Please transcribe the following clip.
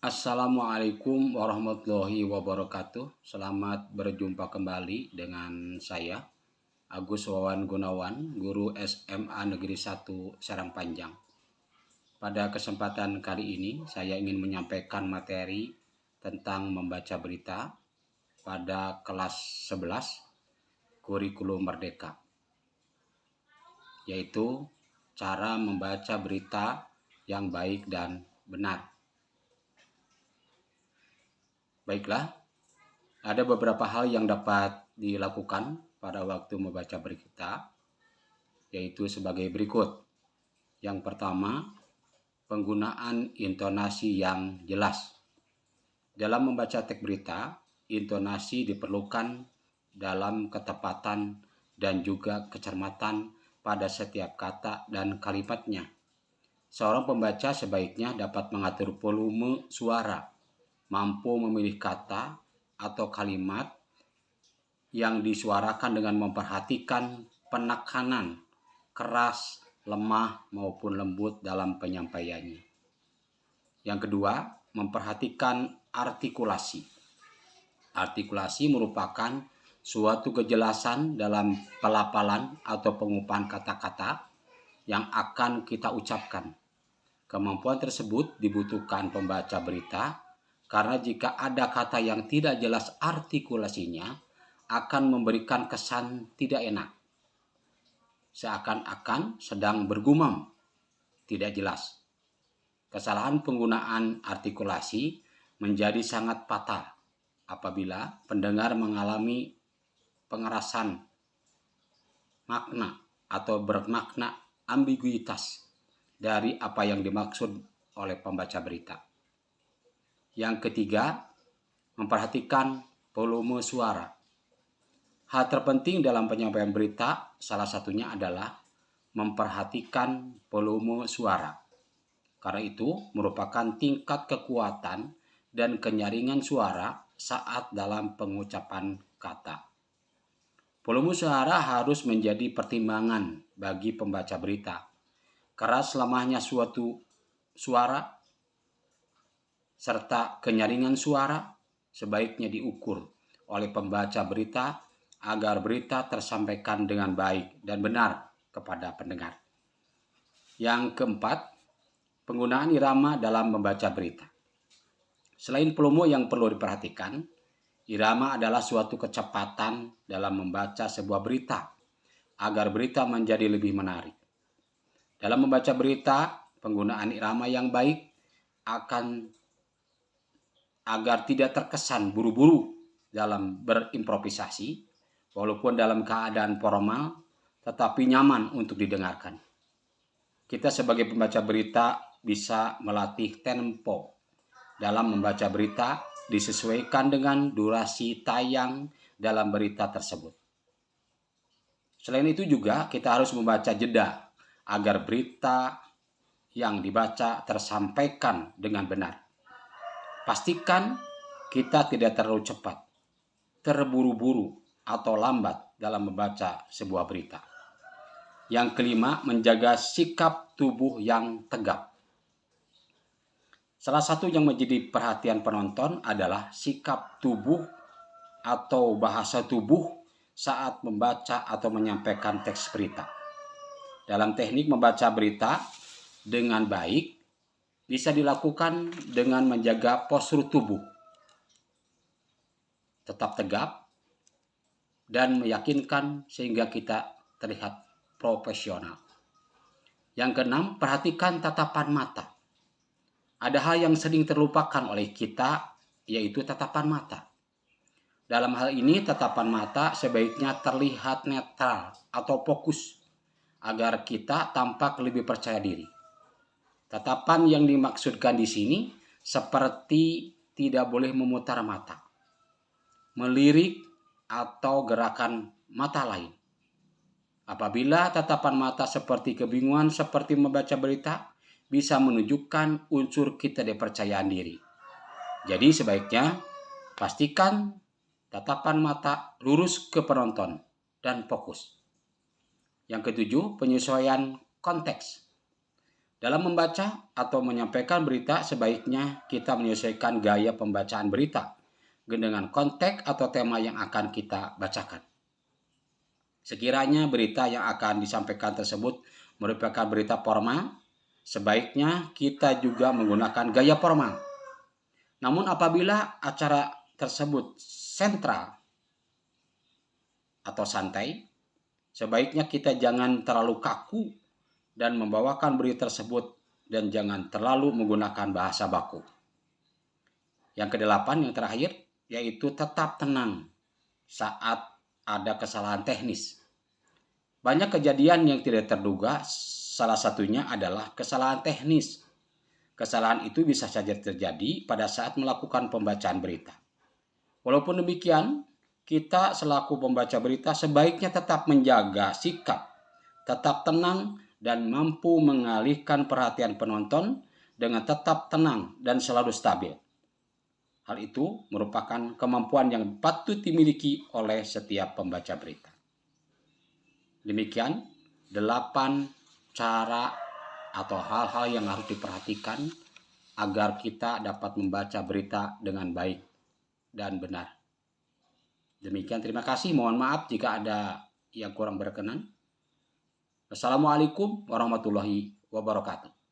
Assalamualaikum warahmatullahi wabarakatuh. Selamat berjumpa kembali dengan saya, Agus Wawan Gunawan, guru SMA Negeri 1 Sarangpanjang. Pada kesempatan kali ini, saya ingin menyampaikan materi tentang membaca berita pada kelas 11 Kurikulum Merdeka, yaitu cara membaca berita yang baik dan benar. Baiklah, ada beberapa hal yang dapat dilakukan pada waktu membaca berita, yaitu sebagai berikut. Yang pertama, penggunaan intonasi yang jelas. Dalam membaca teks berita, intonasi diperlukan dalam ketepatan dan juga kecermatan pada setiap kata dan kalimatnya. Seorang pembaca sebaiknya dapat mengatur volume suara, mampu memilih kata atau kalimat yang disuarakan dengan memperhatikan penekanan, keras, lemah maupun lembut dalam penyampaiannya. Yang kedua, memperhatikan artikulasi. Artikulasi merupakan suatu kejelasan dalam pelafalan atau pengucapan kata-kata yang akan kita ucapkan. Kemampuan tersebut dibutuhkan pembaca berita karena jika ada kata yang tidak jelas artikulasinya akan memberikan kesan tidak enak, seakan-akan sedang bergumam, tidak jelas. Kesalahan penggunaan artikulasi menjadi sangat fatal apabila pendengar mengalami pengerasan makna atau bermakna ambiguitas dari apa yang dimaksud oleh pembaca berita. Yang ketiga, memperhatikan volume suara. Hal terpenting dalam penyampaian berita salah satunya adalah memperhatikan volume suara. Karena itu merupakan tingkat kekuatan dan kenyaringan suara saat dalam pengucapan kata. Volume suara harus menjadi pertimbangan bagi pembaca berita. Keras lemahnya suatu suara serta kenyaringan suara sebaiknya diukur oleh pembaca berita agar berita tersampaikan dengan baik dan benar kepada pendengar. Yang keempat, penggunaan irama dalam membaca berita. Selain volume yang perlu diperhatikan, irama adalah suatu kecepatan dalam membaca sebuah berita agar berita menjadi lebih menarik. Dalam membaca berita, penggunaan irama yang baik agar tidak terkesan buru-buru dalam berimprovisasi, walaupun dalam keadaan formal, tetapi nyaman untuk didengarkan. Kita sebagai pembaca berita bisa melatih tempo dalam membaca berita disesuaikan dengan durasi tayang dalam berita tersebut. Selain itu juga kita harus membaca jeda agar berita yang dibaca tersampaikan dengan benar. Pastikan kita tidak terlalu cepat, terburu-buru atau lambat dalam membaca sebuah berita. Yang kelima, menjaga sikap tubuh yang tegap. Salah satu yang menjadi perhatian penonton adalah sikap tubuh atau bahasa tubuh saat membaca atau menyampaikan teks berita. Dalam teknik membaca berita dengan baik bisa dilakukan dengan menjaga postur tubuh tetap tegap dan meyakinkan sehingga kita terlihat profesional. Yang keenam, perhatikan tatapan mata. Ada hal yang sering terlupakan oleh kita, yaitu tatapan mata. Dalam hal ini, tatapan mata sebaiknya terlihat netral atau fokus agar kita tampak lebih percaya diri. Tatapan yang dimaksudkan di sini seperti tidak boleh memutar mata, melirik atau gerakan mata lain. Apabila tatapan mata seperti kebingungan seperti membaca berita, bisa menunjukkan unsur kita dipercayaan diri. Jadi sebaiknya pastikan tatapan mata lurus ke penonton dan fokus. Yang ketujuh, penyesuaian konteks. Dalam membaca atau menyampaikan berita, sebaiknya kita menyesuaikan gaya pembacaan berita dengan konteks atau tema yang akan kita bacakan. Sekiranya berita yang akan disampaikan tersebut merupakan berita formal, sebaiknya kita juga menggunakan gaya formal. Namun apabila acara tersebut sentral atau santai, sebaiknya kita jangan terlalu kaku dan membawakan berita tersebut dan jangan terlalu menggunakan bahasa baku. Yang kedelapan, yang terakhir, yaitu tetap tenang saat ada kesalahan teknis. Banyak kejadian yang tidak terduga, salah satunya adalah kesalahan teknis. Kesalahan itu bisa saja terjadi pada saat melakukan pembacaan berita. Walaupun demikian, kita selaku pembaca berita sebaiknya tetap menjaga sikap, tetap tenang, dan mampu mengalihkan perhatian penonton dengan tetap tenang dan selalu stabil. Hal itu merupakan kemampuan yang patut dimiliki oleh setiap pembaca berita. Demikian 8 cara atau hal-hal yang harus diperhatikan agar kita dapat membaca berita dengan baik dan benar. Demikian, terima kasih. Mohon maaf jika ada yang kurang berkenan. Assalamualaikum warahmatullahi wabarakatuh.